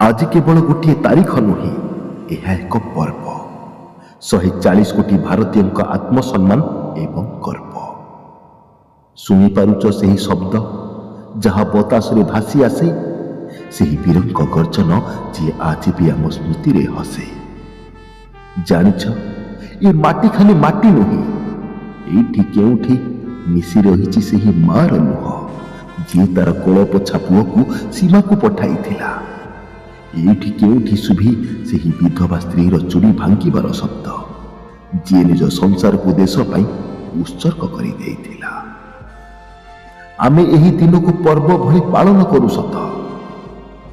ଆଜି କେବଳ ଗୋଟିଏ ତାରିଖ ନୁହେଁ, ଏହା ଏକ ପର୍ବ। 140 କୋଟି ଭାରତୀୟଙ୍କ ଆତ୍ମସମ୍ମାନ ଏବଂ ଗର୍ବ। ଶୁଣିପାରୁଛ ସେହି ଶବ୍ଦ ଯାହା ବତାସରେ ଭାସି ଆସେ, ସେହି ବୀରଙ୍କ ଗର୍ଜନ ଯିଏ ଆଜି ବି ଆମ ସ୍ମୃତିରେ ହସେ। ଜାଣିଛ, ଏ ମାଟି ଖାଲି ମାଟି ନୁହେଁ, ଏଇଠି କେଉଁଠି ମିଶି ରହିଛି ସେହି ମାର ଲୁହ ଯିଏ ତାର କୋଳପୋଛା ପୁଅକୁ ସୀମାକୁ ପଠାଇଥିଲା। ଏଇଠି କେଉଁଠି ଶୁଭି ସେହି ବିଧବା ସ୍ତ୍ରୀର ଚୁଡ଼ି ଭାଙ୍ଗିବାର ଶବ୍ଦ ଯିଏ ନିଜ ସଂସାରକୁ ଦେଶ ପାଇଁ ଉତ୍ସର୍ଗ କରିଦେଇଥିଲା। ଆମେ ଏହି ଦିନକୁ ପର୍ବ ଭଳି ପାଳନ କରୁ ସତ,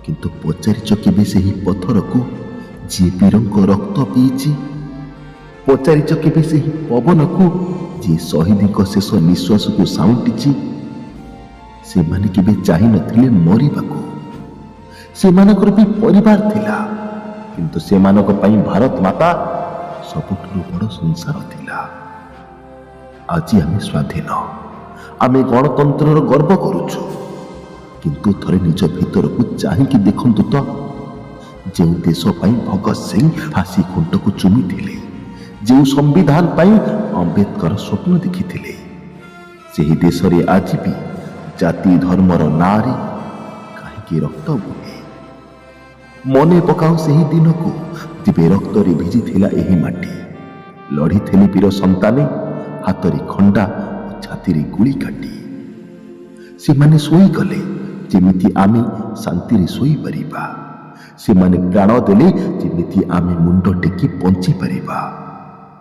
କିନ୍ତୁ ପଚାରିଛ କେବେ ସେହି ପଥରକୁ ଯିଏ ବୀରଙ୍କ ରକ୍ତ ପିଇଛି? ପଚାରିଛ କେବେ ସେହି ପବନକୁ ଯିଏ ଶହୀଦଙ୍କ ଶେଷ ନିଶ୍ୱାସକୁ ସାଉଁଟିଛି? ସେମାନେ କେବେ ଚାହିଁନଥିଲେ ମରିବାକୁ। ସେମାନଙ୍କର ବି ପରିବାର ଥିଲା, କିନ୍ତୁ ସେମାନଙ୍କ ପାଇଁ ଭାରତ ମାତା ସବୁଠାରୁ ବଡ଼ ସଂସାର ଥିଲା। ଆଜି ଆମେ ସ୍ୱାଧୀନ, ଆମେ ଗଣତନ୍ତ୍ରର ଗର୍ବ କରୁଛୁ, କିନ୍ତୁ ଥରେ ନିଜ ଭିତରକୁ ଚାହିଁକି ଦେଖନ୍ତୁ ତ, ଯେଉଁ ଦେଶ ପାଇଁ ଭଗତ ସିଂ ଫାଶୀ ଖୁଣ୍ଟକୁ ଚୁମିଥିଲେ, ଯେଉଁ ସମ୍ବିଧାନ ପାଇଁ ଅମ୍ବେଦକର ସ୍ୱପ୍ନ ଦେଖିଥିଲେ, ସେହି ଦେଶରେ ଆଜି ବି ଜାତି ଧର୍ମର ନାଁରେ କାହିଁକି ରକ୍ତ ବୋହେ? ମନେ ପକାଉ ସେହି ଦିନକୁ ଯେବେ ରକ୍ତରେ ଭିଜିଥିଲା ଏହି ମାଟି। ଲଢ଼ିଥିଲେ ବୀର ସନ୍ତାନେ, ହାତରେ ଖଣ୍ଡା ଓ ଛାତିରେ ଗୁଳି କାଟି। ସେମାନେ ଶୋଇଗଲେ ଯେମିତି ଆମେ ଶାନ୍ତିରେ ଶୋଇପାରିବା। ସେମାନେ ପ୍ରାଣ ଦେଲେ ଯେମିତି ଆମେ ମୁଣ୍ଡ ଟେକି ବଞ୍ଚିପାରିବା।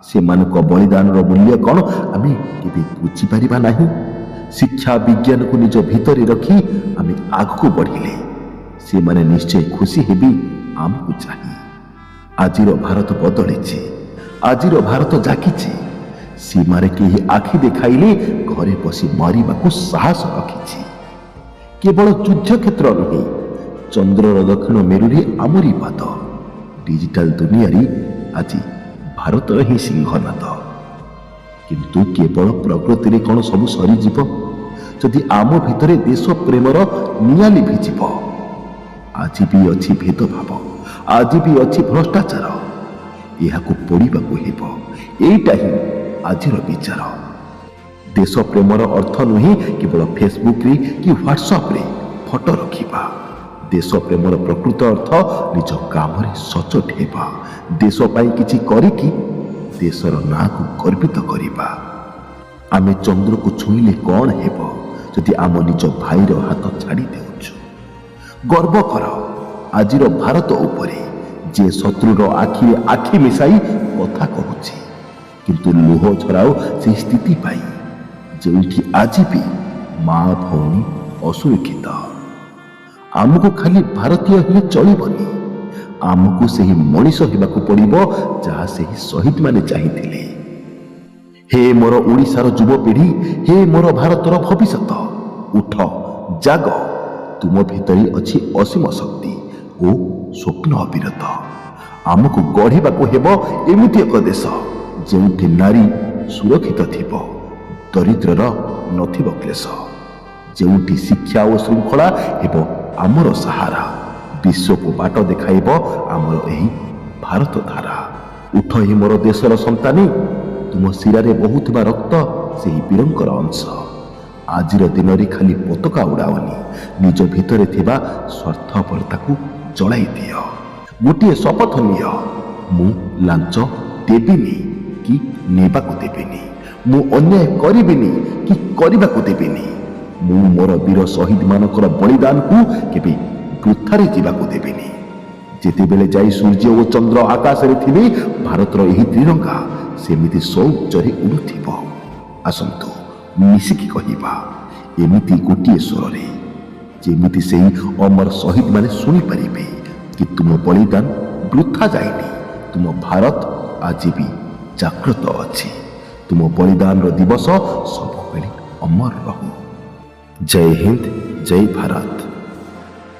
ସେମାନଙ୍କ ବଳିଦାନର ମୂଲ୍ୟ କ'ଣ ଆମେ କେବେ ବୁଝିପାରିବା ନାହିଁ? ଶିକ୍ଷା ବିଜ୍ଞାନକୁ ନିଜ ଭିତରେ ରଖି ଆମେ ଆଗକୁ ବଢ଼ିଲେ ସେମାନେ ନିଶ୍ଚୟ ଖୁସି ହେବେ ଆମକୁ ଚାହିଁ। ଆଜିର ଭାରତ ବଦଳିଛି, ଆଜିର ଭାରତ ଜାଗିଛି। ସୀମାରେ କେହି ଆଖି ଦେଖାଇଲେ ଘରେ ବସି ମାରିବାକୁ ସାହସ ରଖିଛି। କେବଳ ଯୁଦ୍ଧକ୍ଷେତ୍ର ନୁହେଁ, ଚନ୍ଦ୍ରର ଦକ୍ଷିଣ ମେରୁରେ ଆମରି ପାଦ। ଡିଜିଟାଲ ଦୁନିଆରେ ଆଜି ଭାରତର ହିଁ ସିଂହନାଦ। କିନ୍ତୁ କେବଳ ପ୍ରକୃତିରେ କ'ଣ ସବୁ ସରିଯିବ ଯଦି ଆମ ଭିତରେ ଦେଶ ପ୍ରେମର ନିଆଁ ଲିଭିଯିବ? ଆଜି ବି ଅଛି ଭେଦଭାବ, ଆଜି ବି ଅଛି ଭ୍ରଷ୍ଟାଚାର। ଏହାକୁ ପୋଡ଼ିବାକୁ ହେବ। ଏଇଟା ହିଁ ଆଜିର ବିଚାର। ଦେଶ ପ୍ରେମର ଅର୍ଥ ନୁହେଁ କେବଳ ଫେସବୁକରେ କି ହ୍ୱାଟ୍ସଆପରେ ଫଟୋ ରଖିବା। ଦେଶ ପ୍ରେମର ପ୍ରକୃତ ଅର୍ଥ ନିଜ କାମରେ ସଚୋଟ ହେବା, ଦେଶ ପାଇଁ କିଛି କରିକି ଦେଶର ନାଁକୁ ଗର୍ବିତ କରିବା। ଆମେ ଚନ୍ଦ୍ରକୁ ଛୁଇଁଲେ କ'ଣ ହେବ ଯଦି ଆମ ନିଜ ଭାଇର ହାତ ଛାଡ଼ି ଦେଉଛୁ? ଗର୍ବ କର ଆଜିର ଭାରତ ଉପରେ, ଯେ ଶତ୍ରୁର ଆଖିରେ ଆଖି ମିଶାଇ କଥା କହୁଛି, କିନ୍ତୁ ଲୁହ ଝରାଉ ସେହି ସ୍ଥିତି ପାଇଁ ଯେଉଁଠି ଆଜି ବି ମା ଭଉଣୀ ଅସୁରକ୍ଷିତ। ଆମକୁ ଖାଲି ଭାରତୀୟ ହେଲେ ଚଳିବନି, ଆମକୁ ସେହି ମଣିଷ ହେବାକୁ ପଡ଼ିବ ଯାହା ସେହି ଶହୀଦମାନେ ଚାହିଁଥିଲେ। ହେ ମୋର ଓଡ଼ିଶାର ଯୁବପିଢ଼ି, ହେ ମୋର ଭାରତର ଭବିଷ୍ୟତ, ଉଠ, ଜାଗ। ତୁମ ଭିତରେ ଅଛି ଅସୀମ ଶକ୍ତି ଓ ସ୍ୱପ୍ନ ଅବିରତ। ଆମକୁ ଗଢ଼ିବାକୁ ହେବ ଏମିତି ଏକ ଦେଶ ଯେଉଁଠି ନାରୀ ସୁରକ୍ଷିତ ଥିବ, ଦରିଦ୍ରର ନଥିବ କ୍ଲେଶ, ଯେଉଁଠି ଶିକ୍ଷା ଓ ଶୃଙ୍ଖଳା ହେବ ଆମର ସାହାରା, ବିଶ୍ୱକୁ ବାଟ ଦେଖାଇବ ଆମର ଏହି ଭାରତ ଧାରା। ଉଠ ହିଁ ମୋର ଦେଶର ସନ୍ତାନୀ, ତୁମ ଶିରାରେ ବହୁଥିବା ରକ୍ତ ସେହି ବୀରଙ୍କର ଅଂଶ। ଆଜିର ଦିନରେ ଖାଲି ପତାକା ଉଡ଼ାଅନି, ନିଜ ଭିତରେ ଥିବା ସ୍ୱାର୍ଥପରତାକୁ ଜଳାଇ ଦିଅ। ଗୋଟିଏ ଶପଥ ନିଅ, ମୁଁ ଲାଞ୍ଚ ଦେବିନି କି ନେବାକୁ ଦେବିନି, ମୁଁ ଅନ୍ୟାୟ କରିବିନି କି କରିବାକୁ ଦେବିନି, ମୁଁ ମୋର ବୀର ଶହୀଦମାନଙ୍କର ବଳିଦାନକୁ କେବେ ବୃଥାରେ ଯିବାକୁ ଦେବିନି। ଯେତେବେଳେ ଯାଇ ସୂର୍ଯ୍ୟ ଓ ଚନ୍ଦ୍ର ଆକାଶରେ ଥିବେ, ଭାରତର ଏହି ତ୍ରିରଙ୍ଗା ସେମିତି ସୌର୍ଯ୍ୟରେ ଉଡ଼ୁଥିବ। ଆସନ୍ତୁ ମିଶିକି କହିବା ଏମିତି ଗୋଟିଏ ସ୍ୱରରେ, ଯେମିତି ସେହି ଅମର ଶହୀଦମାନେ ଶୁଣିପାରିବେ କି ତୁମ ବଳିଦାନ ବୃଥା ଯାଇନି, ତୁମ ଭାରତ ଆଜି ବି ଜାଗ୍ରତ ଅଛି। ତୁମ ବଳିଦାନର ଦିବସ ସବୁବେଳେ ଅମର ରହୁ। ଜୟ ହିନ୍ଦ, ଜୟ ଭାରତ।